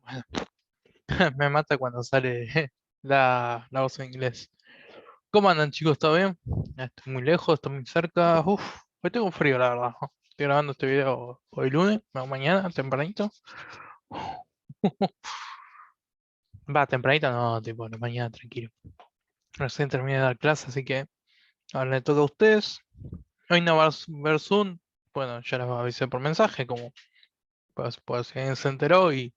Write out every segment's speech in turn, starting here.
bueno, me mata cuando sale la voz en inglés. ¿Cómo andan, chicos? ¿Todo bien? Estoy muy lejos, estoy muy cerca. Uf, hoy tengo frío, la verdad, ¿no? Estoy grabando este video hoy lunes, no mañana, tempranito. Va, tempranito no, tipo, la mañana, tranquilo. Recién terminé de dar clase, así que ahora le toca a ustedes. Hoy no va a ver Zoom. Bueno, ya les avisé por mensaje, como pues si alguien se enteró. Y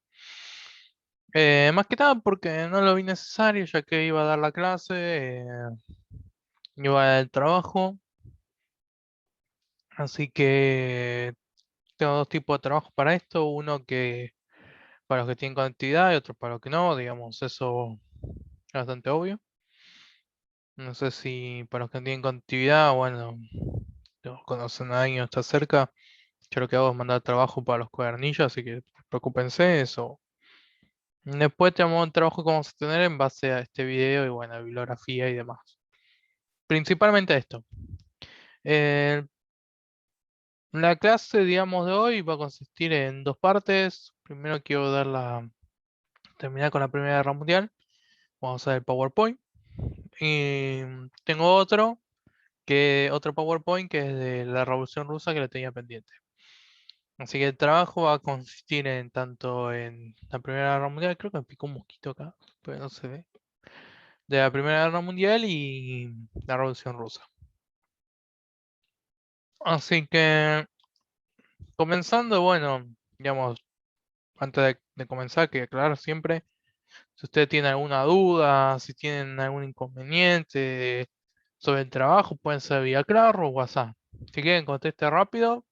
más que nada porque no lo vi necesario, ya que iba a dar la clase, iba al trabajo. Así que tengo dos tipos de trabajo para esto. Uno que para los que tienen conectividad y otro para los que no. Digamos, eso es bastante obvio. No sé si para los que tienen conectividad, bueno, no conocen a alguien o está cerca. Yo lo que hago es mandar trabajo para los cuadernillos, así que preocúpense eso. Después tenemos un trabajo que vamos a tener en base a este video y bueno, bibliografía y demás. Principalmente esto. Eh, la clase, digamos, de hoy va a consistir en dos partes. Primero quiero terminar con la Primera Guerra Mundial. Vamos a ver el PowerPoint. Y tengo otro PowerPoint que es de la Revolución Rusa que lo tenía pendiente. Así que el trabajo va a consistir en tanto en la Primera Guerra Mundial, creo que me picó un mosquito acá, pero no se ve. De la Primera Guerra Mundial y la Revolución Rusa. Así que, comenzando, bueno, digamos, antes de comenzar, que aclarar siempre, si ustedes tienen alguna duda, si tienen algún inconveniente sobre el trabajo, pueden ser vía Claro o WhatsApp. Si quieren conteste rápido,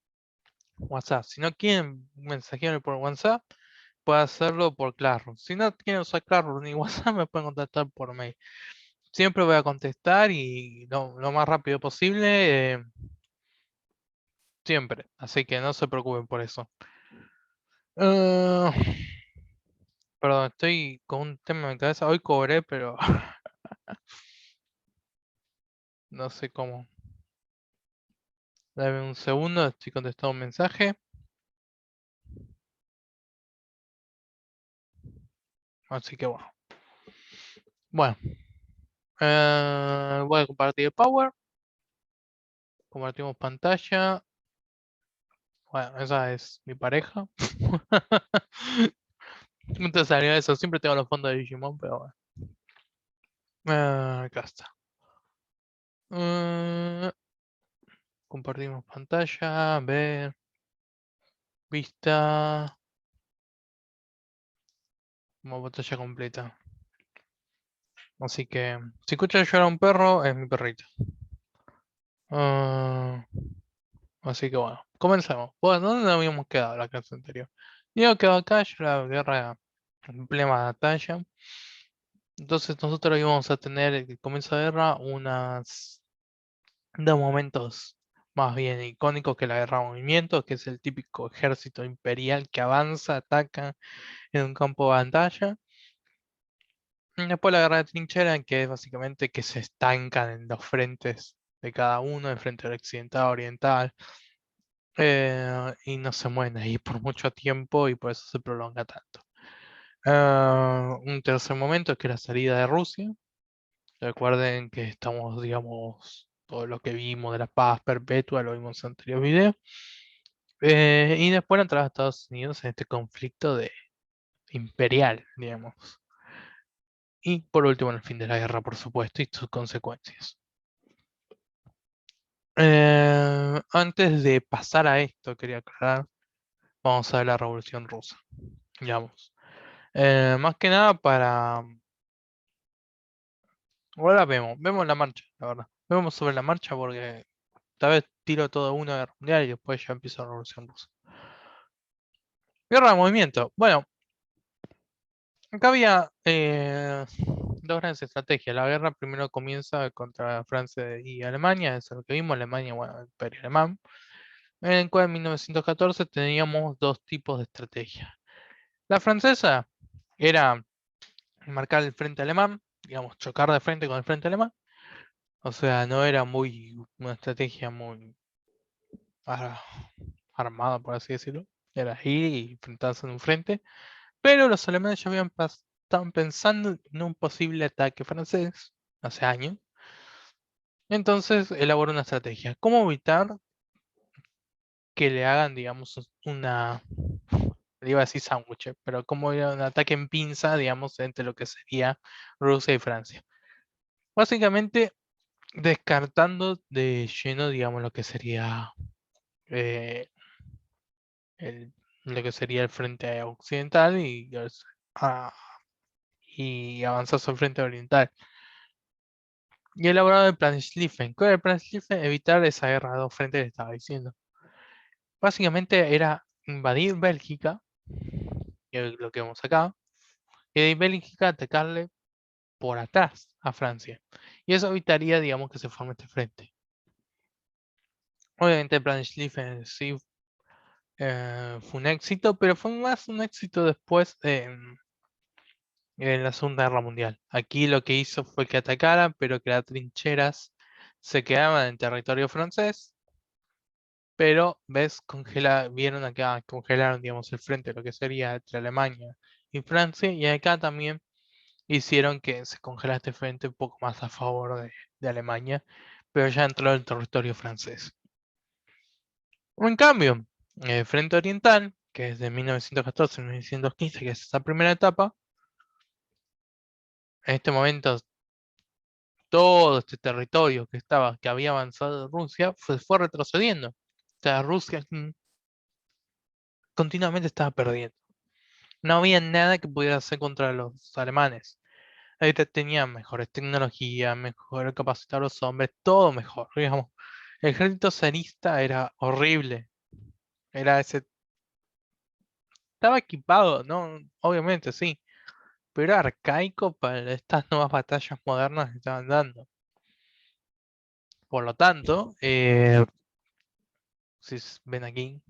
WhatsApp. Si no quieren mensajearme por WhatsApp, pueden hacerlo por Claro. Si no quieren usar Claro ni WhatsApp, me pueden contactar por mail. Siempre voy a contestar y lo más rápido posible. Siempre, así que no se preocupen por eso. Ah, perdón, estoy con un tema en mi cabeza. Hoy cobré, pero no sé cómo. Dame un segundo, estoy contestando un mensaje. Así que bueno. Bueno, voy a compartir el Power. Compartimos pantalla. Bueno, esa es mi pareja. Entonces salió eso. Siempre tengo los fondos de Digimon, pero bueno. Acá está. Eh, compartimos pantalla. Ver. Vista. Como pantalla completa. Así que, si escuchan llorar a un perro, es mi perrito. Ah, así que bueno, comencemos. Bueno, ¿dónde habíamos quedado la clase anterior? Yo quedado acá, yo la guerra en plena batalla. Entonces nosotros íbamos a tener el comienzo de guerra dos momentos más bien icónicos que la guerra de movimientos, que es el típico ejército imperial que avanza, ataca en un campo de batalla. Y después la guerra de trinchera, que es básicamente que se estancan en los frentes de cada uno, el frente occidental, oriental, y no se mueven ahí por mucho tiempo y por eso se prolonga tanto. Un tercer momento es que la salida de Rusia. Recuerden que estamos, digamos, todo lo que vimos de la paz perpetua, lo vimos en anterior video. Y después la entrada de Estados Unidos en este conflicto de imperial, digamos. Y por último, el fin de la guerra, por supuesto, y sus consecuencias. Antes de pasar a esto, quería aclarar, vamos a ver la Revolución Rusa, digamos. Más que nada ahora vemos la marcha, la verdad. Vemos sobre la marcha porque tal vez tiro todo uno de guerra mundial y después ya empieza la Revolución Rusa. Guerra de movimiento. Bueno, acá había dos grandes estrategias. La guerra primero comienza contra Francia y Alemania, eso es lo que vimos. Alemania, bueno, el Imperio Alemán. En el cual en 1914 teníamos dos tipos de estrategia. La francesa era marcar el frente alemán, digamos, chocar de frente con el frente alemán. O sea, no era una estrategia muy ar- armada, por así decirlo. Era ir y enfrentarse en un frente. Pero los alemanes ya estaban pensando en un posible ataque francés hace años. Entonces elaboró una estrategia. ¿Cómo evitar que le hagan, digamos, le iba a decir sándwich, pero como era un ataque en pinza, digamos, entre lo que sería Rusia y Francia? Básicamente descartando de lleno, digamos, lo que sería eh, lo que sería el frente occidental ah, y avanzar sobre el frente oriental. Y elaborado el plan Schlieffen. ¿Cuál era el plan Schlieffen? Evitar esa guerra de dos frentes que estaba diciendo. Básicamente era invadir Bélgica, que es lo que vemos acá, y de Bélgica atacarle por atrás a Francia. Y eso evitaría, digamos, que se forme este frente. Obviamente el plan Schlieffen sí fue un éxito, pero fue más un éxito después en la Segunda Guerra Mundial. Aquí lo que hizo fue que atacaran, pero que las trincheras se quedaban en territorio francés, pero vieron acá, congelaron, digamos, el frente, lo que sería entre Alemania y Francia, y acá también hicieron que se congelara este frente un poco más a favor de Alemania, pero ya entró en territorio francés. En cambio, el Frente Oriental, que es de 1914 a 1915, que es esa primera etapa, en este momento todo este territorio que había avanzado Rusia, fue retrocediendo. O sea, Rusia continuamente estaba perdiendo. No había nada que pudiera hacer contra los alemanes. Ahorita tenían mejores tecnologías, mejor capacitar a los hombres, todo mejor, digamos. El ejército zarista era horrible. Era ese. Estaba equipado, ¿no? Obviamente, sí. Pero era arcaico para estas nuevas batallas modernas que estaban dando. Por lo tanto, si ven aquí,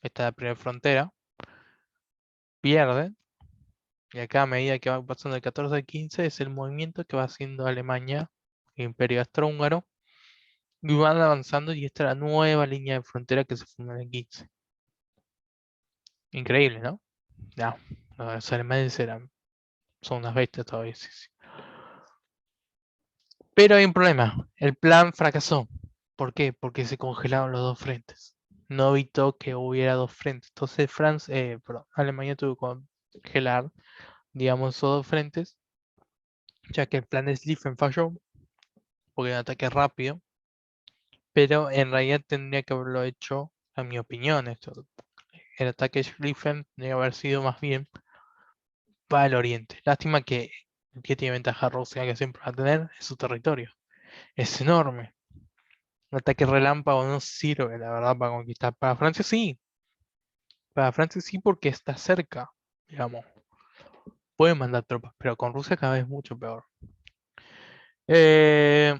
esta es la primera frontera, pierden. Y acá a medida que va pasando el 14 al 15 es el movimiento que va haciendo Alemania, el Imperio Austrohúngaro, y van avanzando y esta es la nueva línea de frontera que se funda en el 15. Increíble, ¿no? No, los alemanes son unas bestias todavía. Sí, sí. Pero hay un problema, el plan fracasó. ¿Por qué? Porque se congelaron los dos frentes. No evitó que hubiera dos frentes. Entonces Alemania tuvo que congelar, digamos, esos dos frentes, ya que el plan de Schlieffen falló, porque era un ataque rápido, pero en realidad tendría que haberlo hecho, a mi opinión, el ataque de Schlieffen tendría que haber sido más bien para el oriente. Lástima que tiene ventaja Rusia, que siempre va a tener, es su territorio. Es enorme. Un ataque relámpago no sirve, la verdad, para conquistar. Para Francia sí porque está cerca, digamos. Pueden mandar tropas, pero con Rusia cada vez es mucho peor. Eh,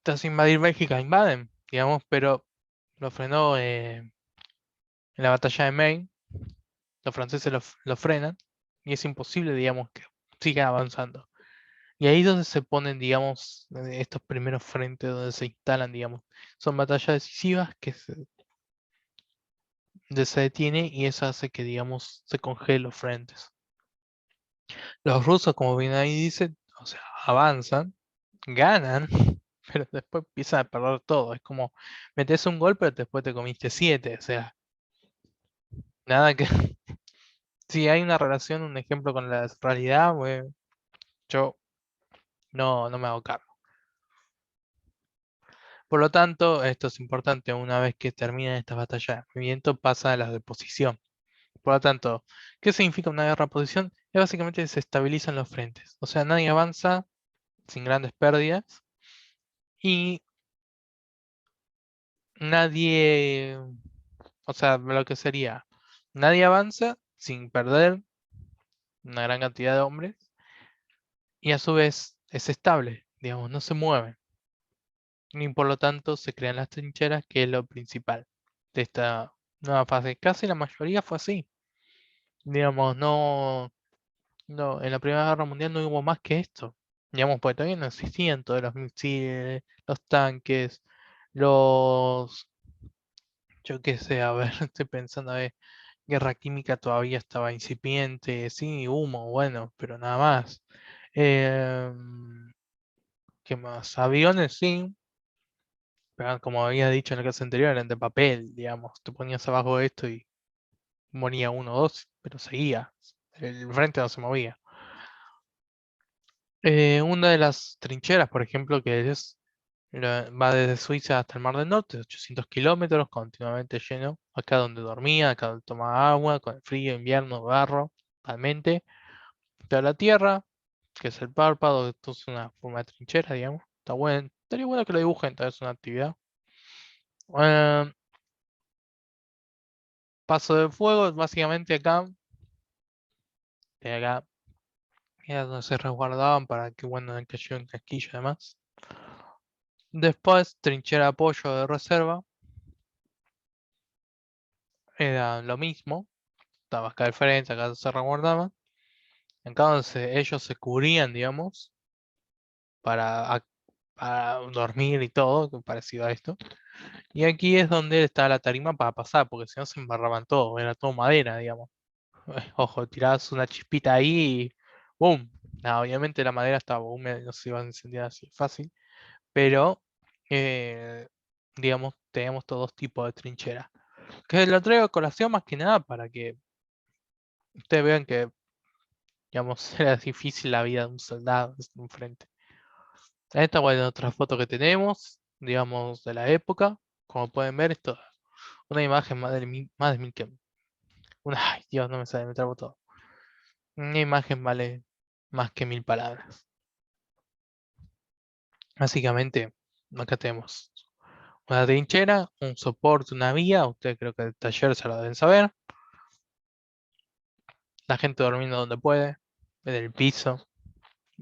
Tras invadir Bélgica, invaden, digamos, pero lo frenó en la batalla de Maine. Los franceses lo frenan y es imposible, digamos, que sigan avanzando. Y ahí es donde se ponen, digamos, estos primeros frentes donde se instalan, digamos. Son batallas decisivas se detiene y eso hace que, digamos, se congelen los frentes. Los rusos, como bien ahí dicen, o sea, avanzan, ganan, pero después empiezan a perder todo. Es como metes un gol, pero después te comiste siete. O sea, nada que. Si hay una relación, un ejemplo con la realidad, yo no me hago cargo. Por lo tanto, esto es importante, una vez que terminan estas batallas de movimiento, pasa a las de posición. Por lo tanto, ¿qué significa una guerra de posición? Es básicamente que se estabilizan los frentes. O sea, nadie avanza sin grandes pérdidas y nadie, o sea, lo que sería, nadie avanza sin perder una gran cantidad de hombres y a su vez es estable, digamos, no se mueve. Y por lo tanto se crean las trincheras, que es lo principal de esta nueva fase. Casi la mayoría fue así. Digamos, en la Primera Guerra Mundial no hubo más que esto. Digamos, porque todavía no existían todos los misiles, los tanques, los, yo qué sé, a ver, estoy pensando, a ver. guerra química todavía estaba incipiente, sí, humo, bueno, pero nada más. Em, ¿Qué más? Aviones, sí, pero como había dicho en la clase anterior, eran de papel, digamos. Te ponías abajo de esto y moría uno o dos, pero seguía. El frente no se movía. Una de las trincheras, por ejemplo, que es va desde Suiza hasta el Mar del Norte, 800 kilómetros, continuamente lleno. Acá donde dormía, acá donde tomaba agua, con el frío, invierno, barro, totalmente. Está la tierra, que es el párpado, esto es una forma de trinchera, digamos. Está bueno, estaría bueno que lo dibujen, tal vez una actividad. Eh, Paso de fuego, básicamente acá, acá era donde se resguardaban para que, bueno, no cayera un casquillo y demás. Después, trinchera de apoyo de reserva, era lo mismo. Estaba acá al frente, acá se resguardaban. Acá donde ellos se cubrían, digamos, para, para dormir y todo, parecido a esto. Y aquí es donde está la tarima para pasar, porque si no se embarraban todo, era todo madera, digamos. Ojo, tirabas una chispita ahí y ¡boom! No, obviamente la madera estaba húmeda y no se iba a encender así fácil, pero eh, digamos, tenemos todos dos tipos de trinchera. Que lo traigo a colación más que nada para que ustedes vean que, digamos, era difícil la vida de un soldado enfrente. Esta, bueno, otra foto que tenemos, digamos, de la época. Como pueden ver, esto es una imagen más de mil que... Ay, Dios, no me sale, me trabo todo. Una imagen vale más que mil palabras. Básicamente, acá tenemos una trinchera, un soporte, una vía. Ustedes creo que el taller se lo deben saber. La gente durmiendo donde puede, en el piso.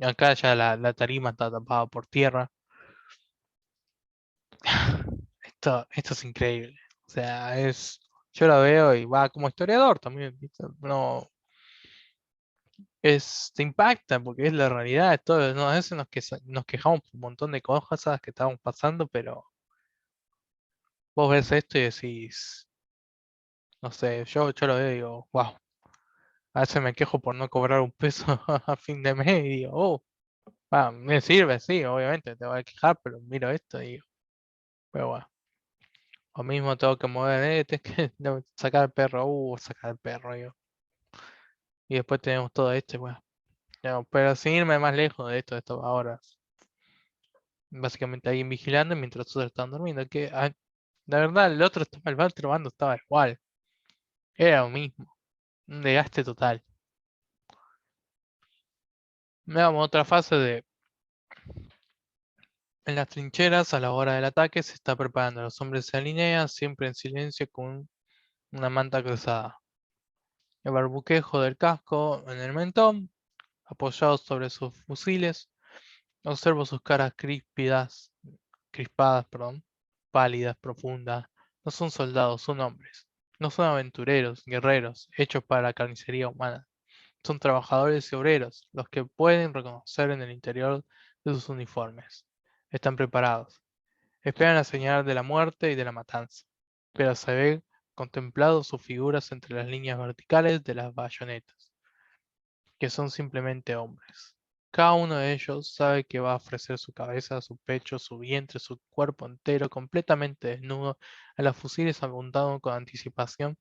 Acá ya la tarima está tapada por tierra. Esto es increíble. O sea, yo lo veo y va como historiador también, ¿viste? No, te impacta porque es la realidad, es todo. No, a veces nos quejamos por un montón de cosas que estamos pasando, pero vos ves esto y decís, no sé, yo lo veo y digo, wow. A veces me quejo por no cobrar un peso a fin de mes y digo, oh, me sirve, sí, obviamente te voy a quejar, pero miro esto y digo, pero bueno. O mismo tengo que mover, tengo que no, sacar el perro, sacar el perro, digo. Y después tenemos todo esto, y bueno. No, pero sin irme más lejos de esto ahora. Básicamente alguien vigilando mientras otros estaban durmiendo. La verdad, el otro bando estaba igual. Era lo mismo. Un desgaste total. Veamos otra fase de... En las trincheras, a la hora del ataque, se está preparando. Los hombres se alinean, siempre en silencio, con una manta cruzada. El barbuquejo del casco en el mentón, apoyados sobre sus fusiles. Observo sus caras crispadas, perdón, pálidas, profundas. No son soldados, son hombres. No son aventureros, guerreros, hechos para la carnicería humana. Son trabajadores y obreros, los que pueden reconocer en el interior de sus uniformes. Están preparados. Esperan la señal de la muerte y de la matanza. Pero se ve contemplado sus figuras entre las líneas verticales de las bayonetas, que son simplemente hombres. Cada uno de ellos sabe que va a ofrecer su cabeza, su pecho, su vientre, su cuerpo entero, completamente desnudo, a los fusiles apuntando con anticipación,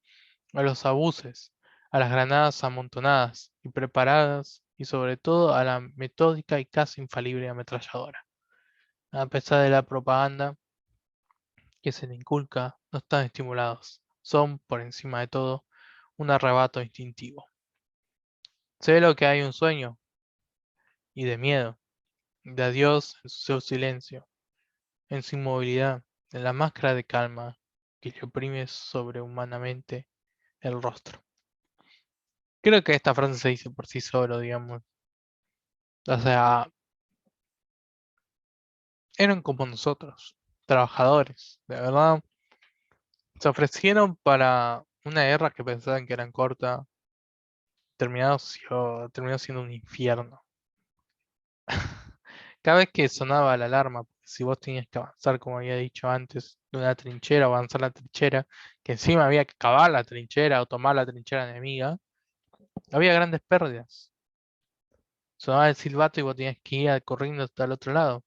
a los abuses, a las granadas amontonadas y preparadas, y sobre todo a la metódica y casi infalible ametralladora. A pesar de la propaganda que se le inculca, no están estimulados. Son, por encima de todo, un arrebato instintivo. Sé lo que hay un sueño y de miedo, de adiós en su silencio, en su inmovilidad, en la máscara de calma que le oprime sobrehumanamente el rostro. Creo que esta frase se dice por sí solo, digamos. O sea, eran como nosotros, trabajadores, de verdad. Se ofrecieron para una guerra que pensaban que era corta, terminó siendo un infierno. Cada vez que sonaba la alarma, si vos tenías que avanzar, como había dicho antes, de una trinchera, avanzar la trinchera, que encima había que cavar la trinchera o tomar la trinchera enemiga, había grandes pérdidas. Sonaba el silbato y vos tenías que ir corriendo hasta el otro lado.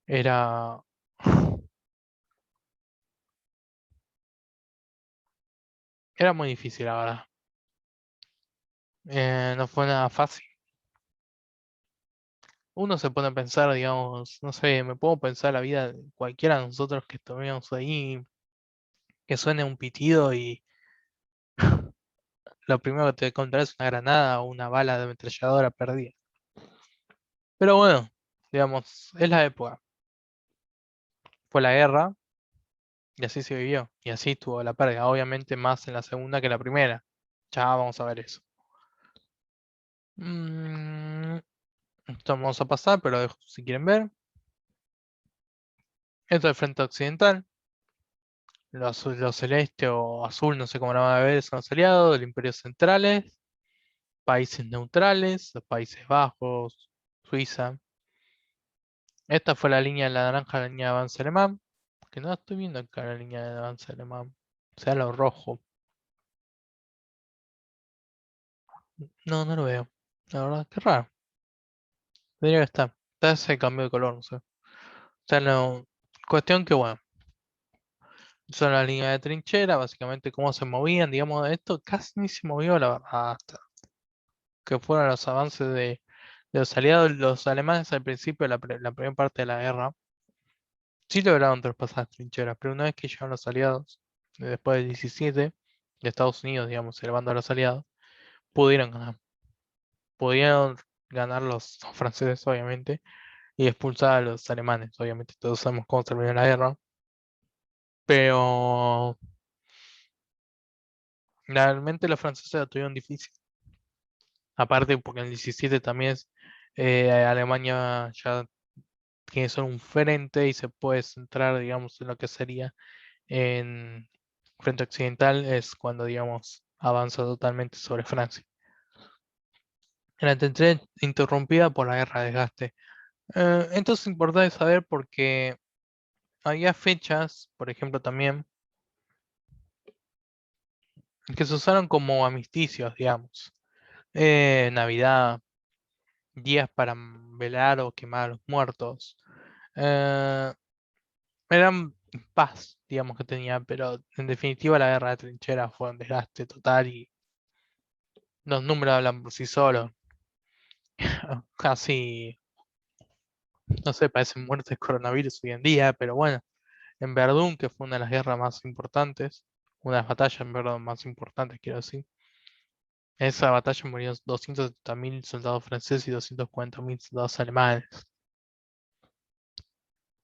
Era, era muy difícil, la verdad. No fue nada fácil. Uno se pone a pensar, digamos, no sé, me puedo pensar la vida de cualquiera de nosotros que estuvimos ahí, que suene un pitido y lo primero que te encontrás es una granada o una bala de ametralladora perdida. Pero bueno, digamos, es la época. Fue la guerra y así se vivió. Y así estuvo la pérdida. Obviamente más en la segunda que en la primera. Ya vamos a ver eso. Mm, Esto vamos a pasar, pero si quieren ver. Esto es el frente occidental. Los celeste o azul, no sé cómo lo van a ver, son los aliados del Imperio Centrales. Países neutrales, los Países Bajos, Suiza. Esta fue la línea de la naranja, la línea de avance alemán. Que no estoy viendo acá la línea de avance alemán. O sea, lo rojo. No, no lo veo. La verdad, qué raro. Tendría que estar. Está ese cambio de color, no sé. O sea, no. Cuestión que, bueno, son las líneas de trinchera, básicamente cómo se movían, digamos, esto casi ni se movió, la verdad, hasta que fueron los avances de los aliados, los alemanes al principio, la primera parte de la guerra, sí lograron traspasar las trincheras, pero una vez que llegaron los aliados, después del 17, de Estados Unidos, digamos, el bando de los aliados, pudieron ganar. Pudieron ganar los franceses, obviamente, y expulsar a los alemanes, obviamente. Todos sabemos cómo terminó la guerra. Pero realmente los franceses la tuvieron difícil. Aparte, porque en el 17 también Alemania ya tiene solo un frente y se puede centrar, digamos, en lo que sería en frente occidental, es cuando, digamos, avanza totalmente sobre Francia. La tendré interrumpida por la guerra de desgaste. Esto es importante saber porque había fechas, por ejemplo, también, que se usaron como amnisticios, digamos. Navidad, días para velar o quemar a los muertos. Eh, Eran paz, digamos que tenía, pero en definitiva la guerra de trincheras fue un desgaste total y los números hablan por sí solos. Casi, no sé, parecen muertes de coronavirus hoy en día, pero bueno, en Verdún, que fue una de las guerras más importantes, una de las batallas en verdad más importantes, quiero decir. En esa batalla murieron 270.000 soldados franceses y 240.000 soldados alemanes.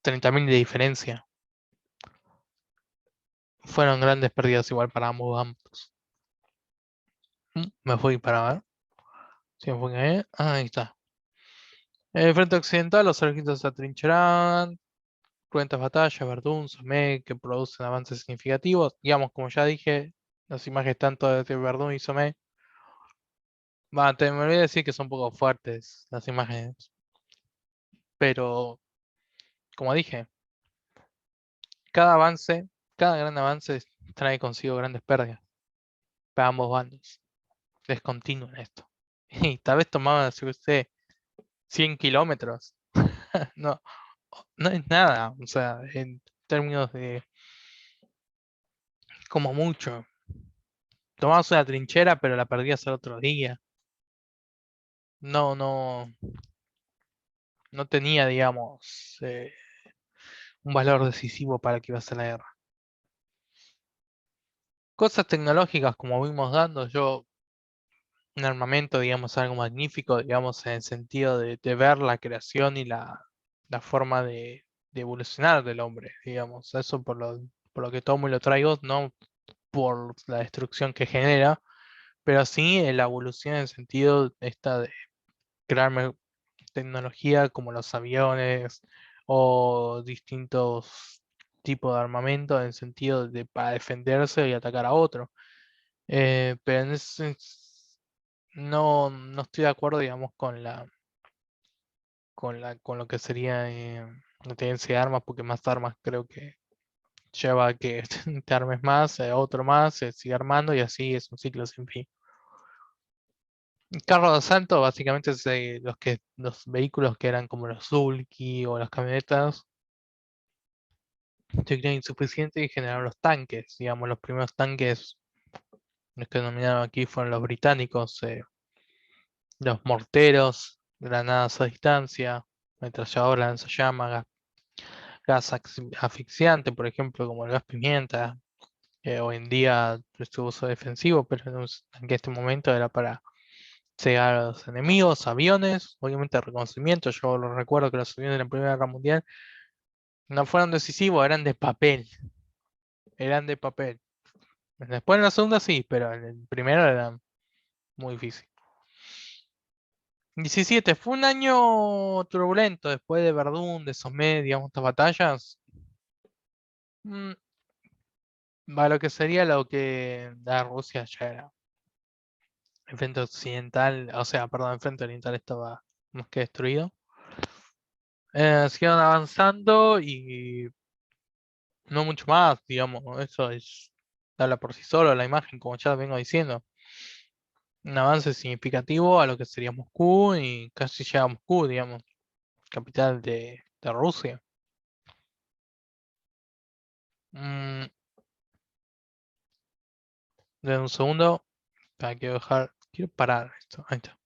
30.000 de diferencia. Fueron grandes pérdidas igual para ambos bandos. Me fui para ver. Sí, me fui ahí. Ahí está. En el frente occidental, los ejércitos se atrincheran, cruentas batallas, Verdún, Somme, que producen avances significativos. Digamos, como ya dije, las imágenes tanto de Verdún y Somme. Me olvidé decir que son un poco fuertes las imágenes. Pero, como dije, cada avance, cada gran avance trae consigo grandes pérdidas para ambos bandos. Es continuo en esto. Y tal vez tomaban, si usted, 100 kilómetros. No, no es nada. O sea, en términos de como mucho. Tomabas una trinchera, pero la perdías al otro día. No, no, no tenía, digamos, un valor decisivo para que iba a ser la guerra. Cosas tecnológicas como vimos dando, yo, un armamento, digamos, algo magnífico, digamos, en el sentido de ver la creación y la forma de evolucionar del hombre, digamos. Eso por lo que tomo y lo traigo, no por la destrucción que genera, pero sí en la evolución en el sentido esta de crear tecnología como los aviones o distintos tipos de armamento en el sentido de para defenderse y atacar a otro. Pero en ese no estoy de acuerdo, digamos, con con lo que sería la tenencia de armas, porque más armas creo que lleva a que te armes más, otro más, se sigue armando y así es un ciclo sin fin. Carros de asalto básicamente es los vehículos que eran como los Zulki o las camionetas se creían insuficientes y generaron los tanques. Digamos, los primeros tanques, los que denominaron aquí fueron los británicos, los morteros, granadas a distancia, ametralladoras, lanzallamas, asfixiante, por ejemplo, como el gas pimienta. Hoy en día es su uso defensivo, pero en este momento era para cegar a los enemigos, aviones, obviamente reconocimiento. Yo lo recuerdo que los aviones de la Primera Guerra Mundial no fueron decisivos, eran de papel, eran de papel. Después en la segunda sí, pero en el primero era muy difícil. 17 fue un año turbulento después de Verdún, de Somme, digamos, estas batallas. Mm, Va lo que sería lo que da Rusia ya era. El frente occidental, o sea, perdón, el frente oriental estaba más que destruido. Siguieron avanzando y no mucho más, digamos, eso es, habla por sí solo la imagen, como ya vengo diciendo. Un avance significativo a lo que sería Moscú y casi llega a Moscú, digamos, capital de Rusia. Mm, de un segundo, para que dejar, quiero parar esto, ahí está.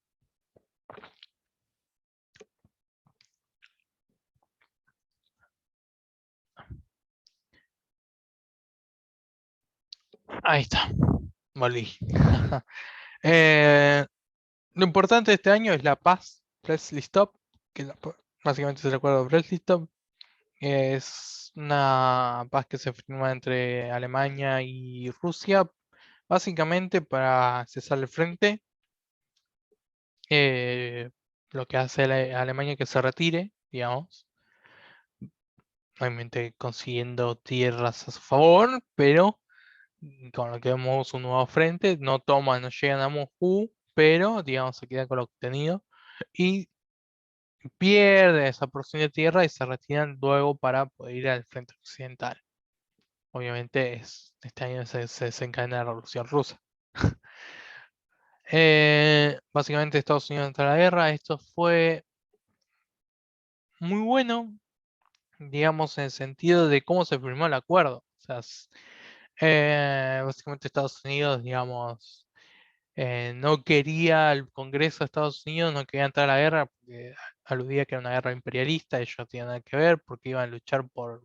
Ahí está, volví. Eh, lo importante de este año es la paz, Brest-Litovsk, que básicamente se recuerda a Brest-Litovsk. Es una paz que se firma entre Alemania y Rusia, básicamente para cesar el frente. eh, lo que hace Alemania que se retire, digamos, obviamente consiguiendo tierras a su favor, pero con lo que vemos un nuevo frente, no toman, no llegan a Moscú, pero digamos se quedan con lo obtenido y pierden esa porción de tierra y se retiran luego para poder ir al frente occidental. Obviamente este año se desencadena la Revolución Rusa. Básicamente Estados Unidos entra a la guerra. Esto fue muy bueno, digamos, en el sentido de cómo se firmó el acuerdo. O sea, básicamente Estados Unidos, digamos, no quería, el Congreso de Estados Unidos no quería entrar a la guerra porque aludía que era una guerra imperialista, ellos no tenían nada que ver porque iban a luchar por,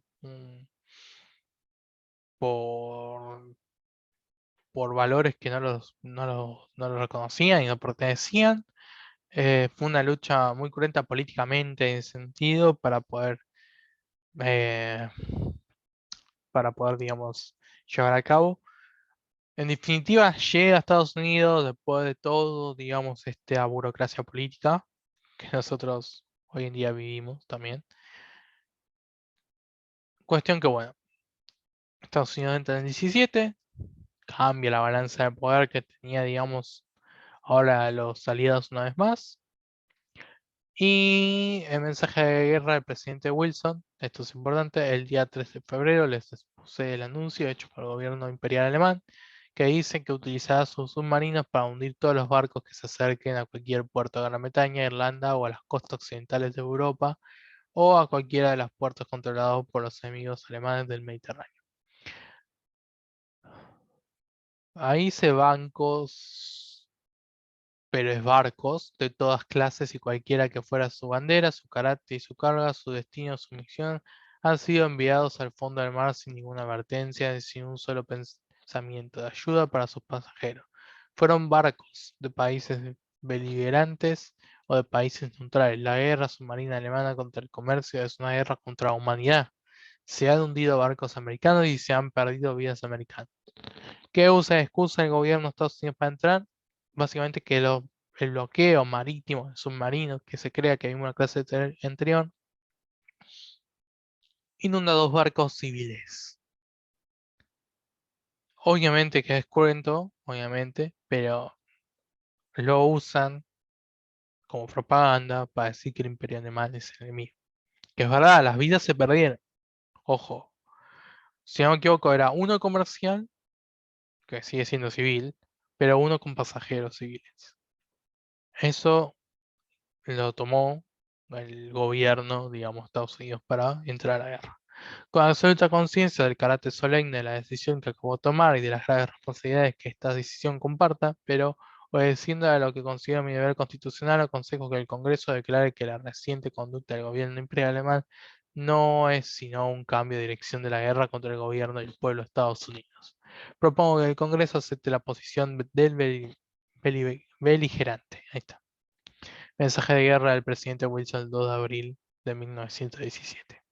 por valores que no los reconocían y no pertenecían. Fue una lucha muy cruenta políticamente en ese sentido eh, para poder, digamos, llevar a cabo. En definitiva, llega a Estados Unidos después de todo, digamos, esta burocracia política que nosotros hoy en día vivimos también. Cuestión que, bueno, Estados Unidos entra en el 17, cambia la balanza de poder que tenía, digamos, ahora los aliados una vez más. Y el mensaje de guerra del presidente Wilson, esto es importante, el día 3 de febrero les expuse el anuncio hecho por el gobierno imperial alemán, que dice que utilizará sus submarinos para hundir todos los barcos que se acerquen a cualquier puerto de Gran Bretaña, Irlanda o a las costas occidentales de Europa o a cualquiera de los puertos controlados por los enemigos alemanes del Mediterráneo. Ahí se bancos, pero es barcos de todas clases y cualquiera que fuera su bandera, su carácter y su carga, su destino, su misión, han sido enviados al fondo del mar sin ninguna advertencia, sin un solo pensamiento de ayuda para sus pasajeros. Fueron barcos de países beligerantes o de países neutrales. La guerra submarina alemana contra el comercio es una guerra contra la humanidad. Se han hundido barcos americanos y se han perdido vidas americanas. ¿Qué usa de excusa el gobierno de Estados Unidos para entrar? Básicamente que el bloqueo marítimo de submarinos, que se crea que hay una clase de anterior, inunda dos barcos civiles. Obviamente que es cruento, obviamente, pero lo usan como propaganda para decir que el imperio alemán es el enemigo. Que es verdad, las vidas se perdieron. Ojo, si no me equivoco, era uno comercial, que sigue siendo civil, pero uno con pasajeros civiles. Eso lo tomó el gobierno, digamos, Estados Unidos para entrar a la guerra. Con absoluta conciencia del carácter solemne de la decisión que acabó de tomar y de las graves responsabilidades que esta decisión comparta, pero obedeciendo a lo que considero mi deber constitucional, aconsejo que el Congreso declare que la reciente conducta del gobierno imperial alemán no es sino un cambio de dirección de la guerra contra el gobierno y el pueblo de Estados Unidos. Propongo que el Congreso acepte la posición del beligerante. Ahí está. Mensaje de guerra del presidente Wilson el 2 de abril de 1917.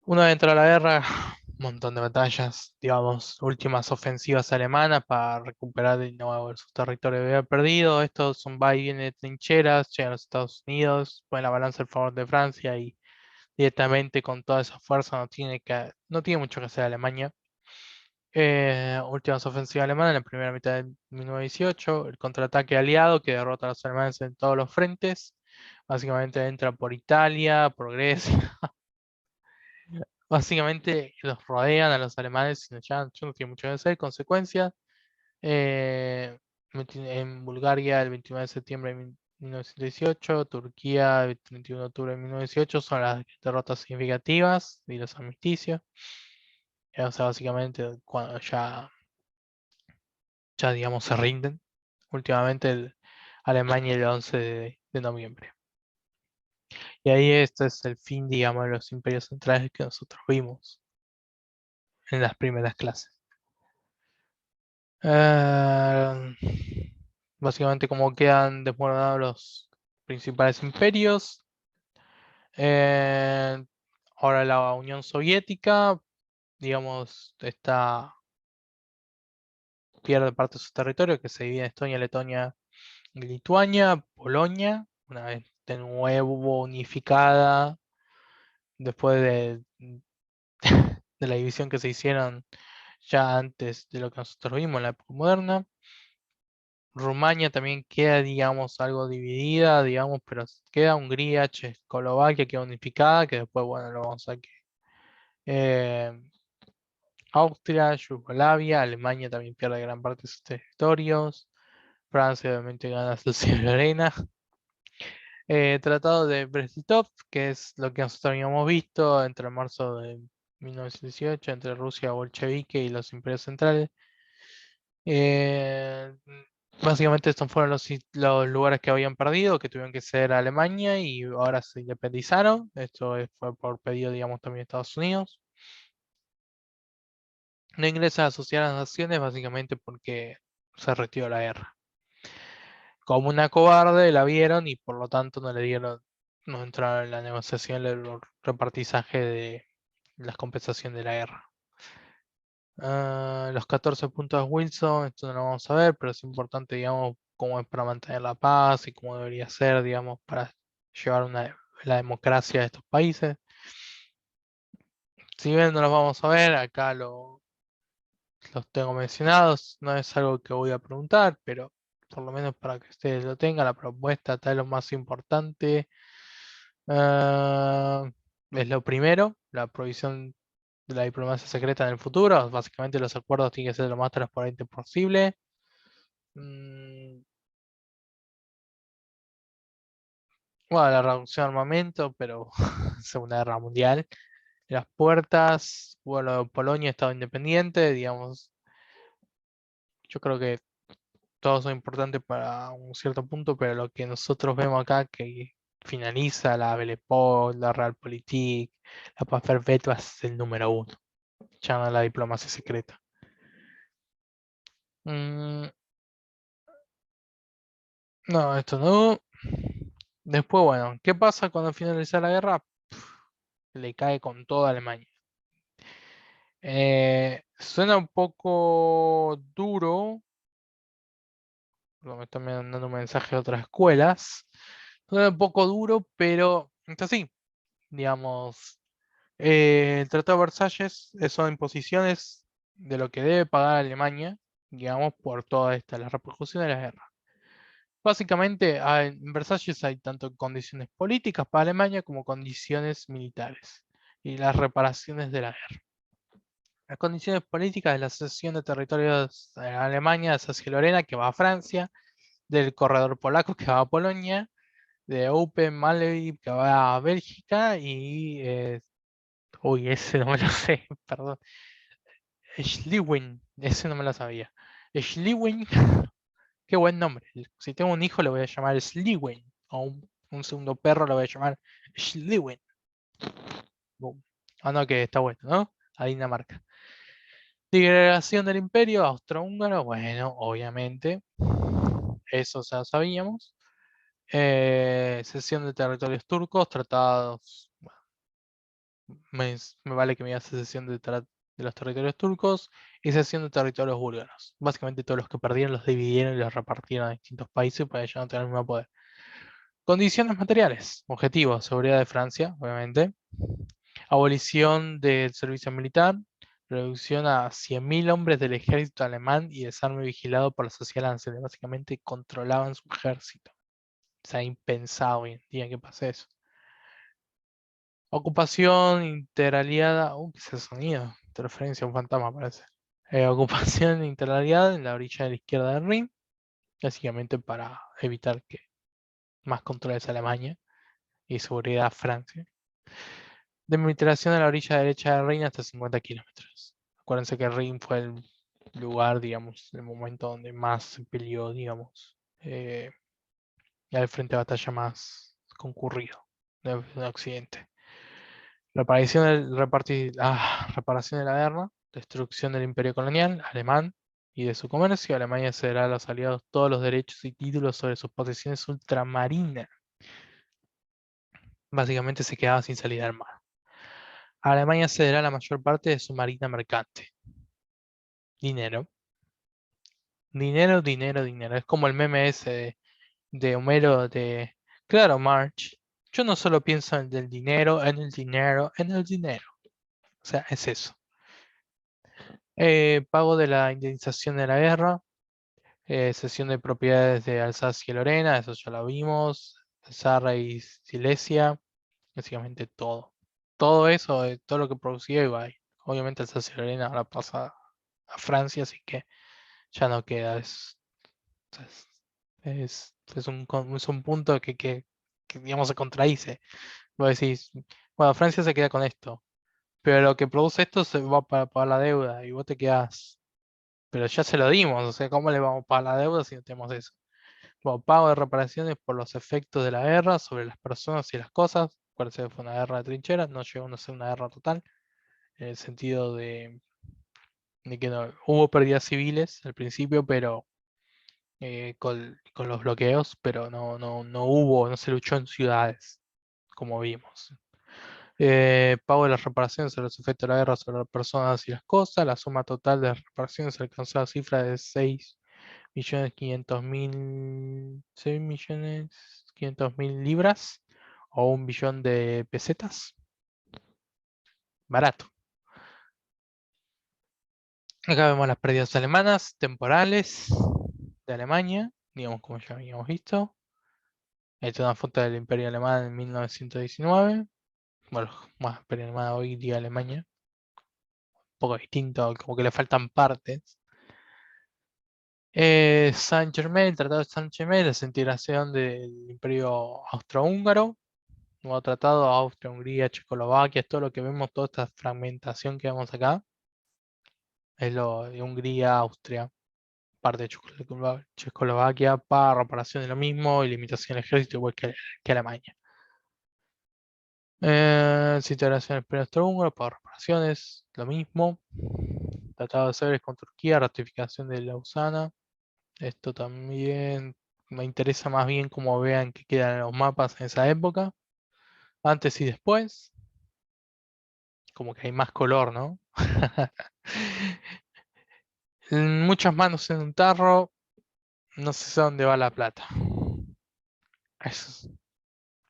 Una vez entrada la guerra, un montón de batallas, digamos, últimas ofensivas alemanas para recuperar de nuevo sus territorios que había perdido. Estos son va y viene de trincheras, llegan a los Estados Unidos, ponen la balanza al favor de Francia y directamente con toda esa fuerza no tiene mucho que hacer Alemania. Últimas ofensivas alemanas en la primera mitad de 1918, el contraataque aliado que derrota a los alemanes en todos los frentes. Básicamente entra por Italia, por Grecia. Básicamente los rodean a los alemanes y ya no tiene mucho que hacer. Consecuencias, eh, en Bulgaria el 29 de septiembre de 1918, Turquía el 31 de octubre de 1918 son las derrotas significativas y los armisticios. O sea, básicamente cuando ya digamos se rinden. Últimamente Alemania el 11 de noviembre. Y ahí este es el fin, digamos, de los imperios centrales que nosotros vimos en las primeras clases. Eh, Básicamente como quedan desmoronados los principales imperios. Eh, Ahora la Unión Soviética, digamos, pierde parte de su territorio, que se divide en Estonia, Letonia y Lituania, Polonia, una vez de nuevo unificada, después de la división que se hicieron ya antes de lo que nosotros vimos en la época moderna. Rumania también queda, digamos, algo dividida, digamos, pero queda Hungría, Checoslovaquia queda unificada, que después, bueno, lo vamos a que eh, Austria, Yugoslavia, Alemania también pierde gran parte de sus territorios, Francia obviamente gana su Arena. Tratado de Brest-Litov, que es lo que nosotros habíamos visto entre marzo de 1918, entre Rusia bolchevique y los imperios centrales. Eh, Básicamente estos fueron los lugares que habían perdido, que tuvieron que ser Alemania y ahora se independizaron. Esto fue por pedido, digamos, también de Estados Unidos. No ingresa a la Sociedad de las Naciones básicamente porque se retiró la guerra. Como una cobarde la vieron y por lo tanto no entraron en la negociación del repartizaje de las compensaciones de la guerra. Los 14 puntos de Wilson, esto no lo vamos a ver, pero es importante, digamos, cómo es para mantener la paz y cómo debería ser, digamos, para llevar la democracia a estos países. Si bien no los vamos a ver, acá los tengo mencionados, no es algo que voy a preguntar, pero por lo menos para que ustedes lo tengan, la propuesta tal lo más importante ah, es lo primero, la provisión de la diplomacia secreta en el futuro. Básicamente los acuerdos tienen que ser lo más transparente posible. Mm, Bueno, la reducción de armamento, pero Segunda Guerra Mundial. Las puertas, bueno, Polonia, Estado independiente, digamos, yo creo que todos son importantes para un cierto punto, pero lo que nosotros vemos acá, que finaliza la Belle Époque, la Realpolitik, la paz perpetua, es el número uno, ya no la diplomacia secreta. Mm, no, esto no. Después, bueno, ¿qué pasa cuando finaliza la guerra? Le cae con toda Alemania. Suena un poco duro, porque me están mandando un mensaje de otras escuelas. Suena un poco duro, pero es así, digamos. El Tratado de Versalles son imposiciones de lo que debe pagar Alemania digamos, por toda esta, la repercusión de la guerra. Básicamente, en Versalles hay tanto condiciones políticas para Alemania como condiciones militares y las reparaciones de la guerra. Las condiciones políticas de la cesión de territorios de Alemania, de Alsacia-Lorena, que va a Francia, del corredor polaco, que va a Polonia, de Open Malevi, que va a Bélgica, y. Uy, ese no me lo sé, perdón. Schleswig, ese no me lo sabía. Schleswig, qué buen nombre. Si tengo un hijo, lo voy a llamar Schleswig. O un segundo perro, lo voy a llamar Schleswig. Boom. Ah, no, que está bueno, ¿no? A Dinamarca. Disgregación del imperio austrohúngaro, bueno, obviamente, eso ya sabíamos. Cesión de territorios turcos, tratados, bueno, me vale que me digas cesión de los territorios turcos y cesión de territorios búlgaros. Básicamente todos los que perdieron los dividieron y los repartieron a distintos países para ya no tener el mismo poder. Condiciones materiales, objetivos, seguridad de Francia, obviamente. Abolición del servicio militar, reducción a 100.000 hombres del ejército alemán y desarme vigilado por la sociedad ancestral. Básicamente controlaban su ejército. O sea, impensado hoy en día que pase eso. Ocupación interaliada. ¿Qué es ese sonido? Interferencia, un fantasma parece. Ocupación interaliada en la orilla de la izquierda del Rin. Básicamente para evitar que más controles Alemania y seguridad a Francia. Demilitarización a la orilla derecha del Rin hasta 50 kilómetros. Acuérdense que el Rin fue el lugar, digamos, el momento donde más se peleó, digamos, ya el frente de batalla más concurrido de Occidente. Reparación de la guerra, destrucción del imperio colonial alemán y de su comercio. Alemania cederá a los aliados todos los derechos y títulos sobre sus posesiones ultramarinas. Básicamente se quedaba sin salida al mar. Alemania cederá la mayor parte de su marina mercante. Dinero. Dinero, dinero, dinero. Es como el meme ese de Homero de, claro, March. Yo no solo pienso en el dinero, en el dinero, en el dinero. O sea, es eso. Pago de la indemnización de la guerra. Cesión de propiedades de Alsacia y Lorena, eso ya lo vimos. Sarra y Silesia, básicamente todo. Todo eso, todo lo que producía iba ahí. Obviamente Alsacia y Lorena ahora pasa a Francia, así que ya no queda. Es un punto que, digamos, se contradice. Vos decís, bueno, Francia se queda con esto, pero lo que produce esto se va para pagar la deuda y vos te quedás, pero ya se lo dimos, o sea, ¿cómo le vamos a pagar la deuda si no tenemos eso? Bueno, pago de reparaciones por los efectos de la guerra sobre las personas y las cosas. Acuérdense que fue una guerra de trincheras, no llegó a ser una guerra total, en el sentido de que no, hubo pérdidas civiles al principio, pero con los bloqueos, pero no se luchó en ciudades, como vimos. Pago de las reparaciones sobre los efectos de la guerra sobre las personas y las cosas. La suma total de las reparaciones alcanzó la cifra de 6.500.000 libras o 1 billón de pesetas. Barato. Acá vemos las pérdidas alemanas temporales de Alemania, digamos como ya habíamos visto. Esta es una foto del Imperio Alemán en 1919. Bueno, más Imperio Alemán hoy día Alemania. Un poco distinto, como que le faltan partes. Saint-Germain, el Tratado de Saint-Germain, la desintegración del Imperio Austrohúngaro. Nuevo tratado, Austria, Hungría, Checoslovaquia, todo lo que vemos, toda esta fragmentación que vemos acá, es lo de Hungría, Austria, parte de Checoslovaquia, para reparación de lo mismo y limitación del ejército, igual que Alemania. Desintegración del Imperio Austrohúngaro, para reparaciones, lo mismo. Tratado de Sevres con Turquía, ratificación de Lausana. Esto también me interesa más bien como vean que quedan los mapas en esa época, antes y después, como que hay más color, ¿no? Muchas manos en un tarro, no sé dónde va la plata. Eso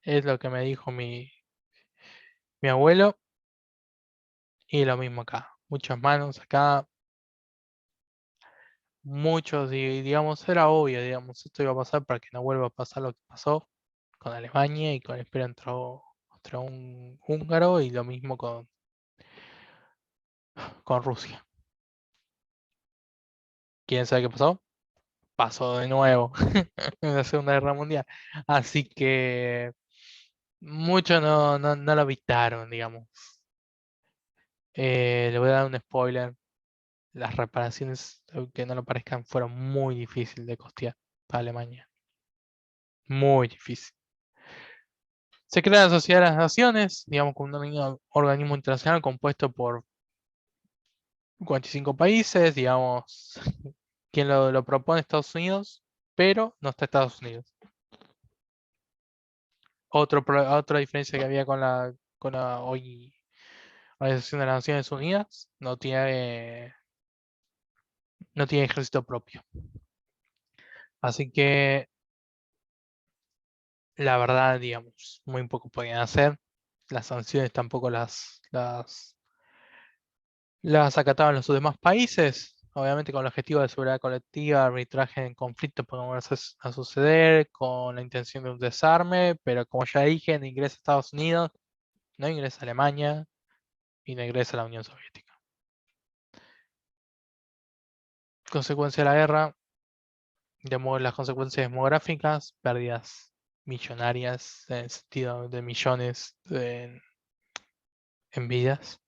es lo que me dijo mi abuelo y lo mismo acá. Muchas manos acá, muchos, digamos, era obvio, digamos, esto iba a pasar para que no vuelva a pasar lo que pasó con Alemania y con el Imperio contra un húngaro y lo mismo con Rusia. ¿Quién sabe qué pasó? Pasó de nuevo en la Segunda Guerra Mundial. Así que muchos no lo evitaron, digamos. Le voy a dar un spoiler. Las reparaciones, aunque no lo parezcan, fueron muy difíciles de costear para Alemania. Muy difícil. Se crea la Sociedad de las Naciones, digamos, como un organismo internacional compuesto por 45 países, digamos, quien lo propone Estados Unidos, pero no está Estados Unidos. Otra diferencia que había con la hoy Organización de las Naciones Unidas, no tiene ejército propio. Así que la verdad, digamos, muy poco podían hacer. Las sanciones tampoco las acataban los demás países, obviamente con el objetivo de seguridad colectiva, arbitraje en conflictos pueden volverse a suceder, con la intención de un desarme, pero como ya dije, no ingresa a Estados Unidos, no ingresa a Alemania y no ingresa a la Unión Soviética. Consecuencia de la guerra, las consecuencias demográficas, pérdidas millonarias en el sentido de millones en vidas.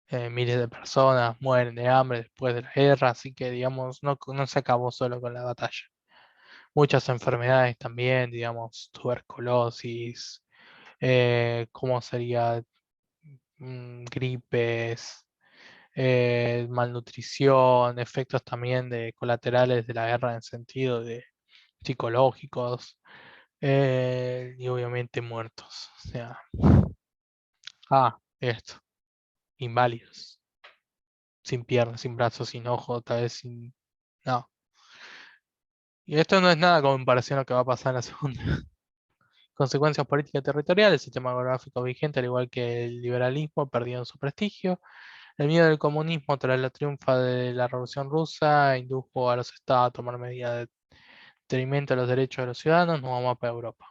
Miles de personas mueren de hambre después de la guerra, así que digamos, no se acabó solo con la batalla. Muchas enfermedades también, digamos, tuberculosis, ¿cómo sería? Gripes, malnutrición, efectos también de colaterales de la guerra en el sentido de psicológicos, y obviamente muertos. O sea, esto, inválidos, sin piernas, sin brazos, sin ojos, tal vez sin. No. Y esto no es nada con comparación a lo que va a pasar en la segunda. Consecuencias políticas y territoriales, el sistema geográfico vigente, al igual que el liberalismo, perdieron su prestigio. El miedo del comunismo tras la triunfa de la Revolución Rusa indujo a los estados a tomar medidas de detrimento de los derechos de los ciudadanos. Nos vamos para Europa,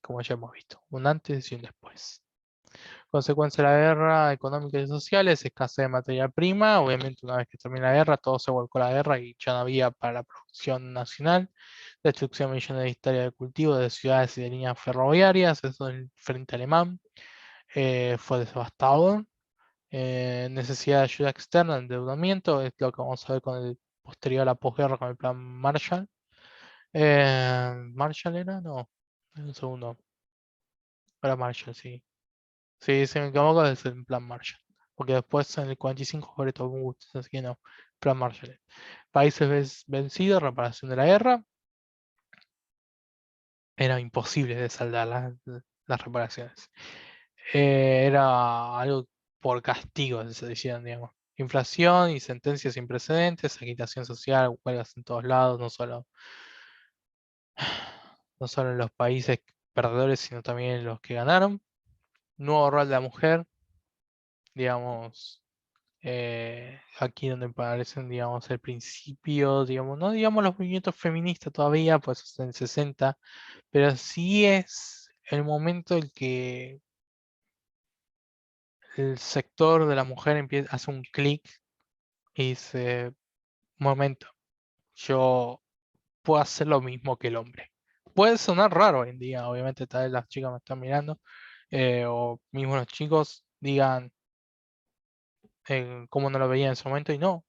como ya hemos visto, un antes y un después. Consecuencia de la guerra económica y sociales, escasez de materia prima. Obviamente, una vez que termina la guerra, todo se volcó a la guerra y ya no había para la producción nacional. Destrucción de millones de hectáreas de cultivo de ciudades y de líneas ferroviarias. Eso en el frente alemán fue devastador. Necesidad de ayuda externa, endeudamiento, es lo que vamos a ver con el posterior a la posguerra con el plan Marshall. ¿Marshall era? No, un segundo. Era Marshall, sí. Sí, si me equivoco es el plan Marshall. Porque después en el 45 fue todo Bush, así que no, plan Marshall. Países vencidos, reparación de la guerra. Era imposible de saldar las reparaciones. Era algo por castigo, se decían, digamos. Inflación y sentencias sin precedentes, agitación social, huelgas en todos lados, no solo en los países perdedores, sino también en los que ganaron. Nuevo rol de la mujer, digamos, aquí donde aparecen, digamos, el principio, digamos, no digamos los movimientos feministas todavía, pues es en el 60, pero sí es el momento en que el sector de la mujer hace un clic y dice, momento, yo puedo hacer lo mismo que el hombre. Puede sonar raro hoy en día, obviamente tal vez las chicas me están mirando, o mismo los chicos digan cómo no lo veían en ese momento y no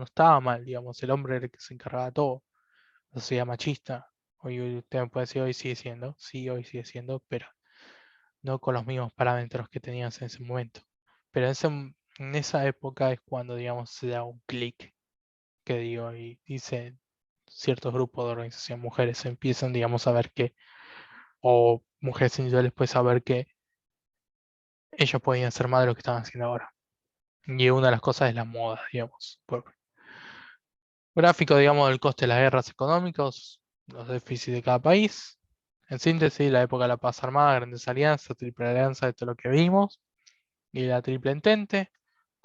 estaba mal, digamos, el hombre era el que se encargaba de todo, no sea machista. Hoy usted me puede decir, hoy sigue siendo, sí, hoy sigue siendo, pero no con los mismos parámetros que tenías en ese momento. Pero en esa época es cuando, digamos, se da un clic, que digo, y dice ciertos grupos de organización mujeres empiezan, digamos, a ver que, o mujeres individuales, pues a ver que ellos podían hacer más de lo que estaban haciendo ahora. Y una de las cosas es la moda, digamos. Gráfico, digamos, del coste de las guerras económicos, los déficits de cada país. En síntesis, la época de la paz armada, grandes alianzas, triple alianza, de todo lo que vimos. Y la triple entente,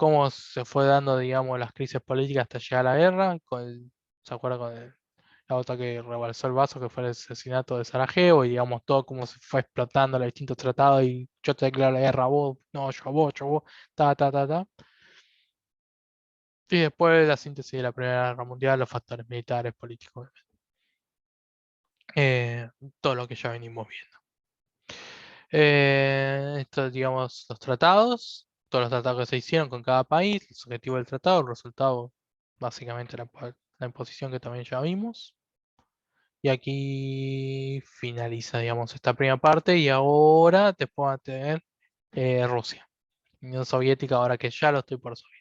cómo se fue dando, digamos, las crisis políticas hasta llegar a la guerra, ¿se acuerda con la otra que rebalsó el vaso, que fue el asesinato de Sarajevo, y digamos todo cómo se fue explotando los distintos tratados y yo te declaro la guerra a vos, no, yo a vos, ta, ta, ta, ta. Y después la síntesis de la Primera Guerra Mundial, los factores militares, políticos, eh, todo lo que ya venimos viendo. Esto, digamos, los tratados, todos los tratados que se hicieron con cada país, el objetivo del tratado, el resultado, básicamente la imposición que también ya vimos. Y aquí finaliza, digamos, esta primera parte y ahora después va a tener Rusia, Unión Soviética, ahora que ya lo estoy por Soviética.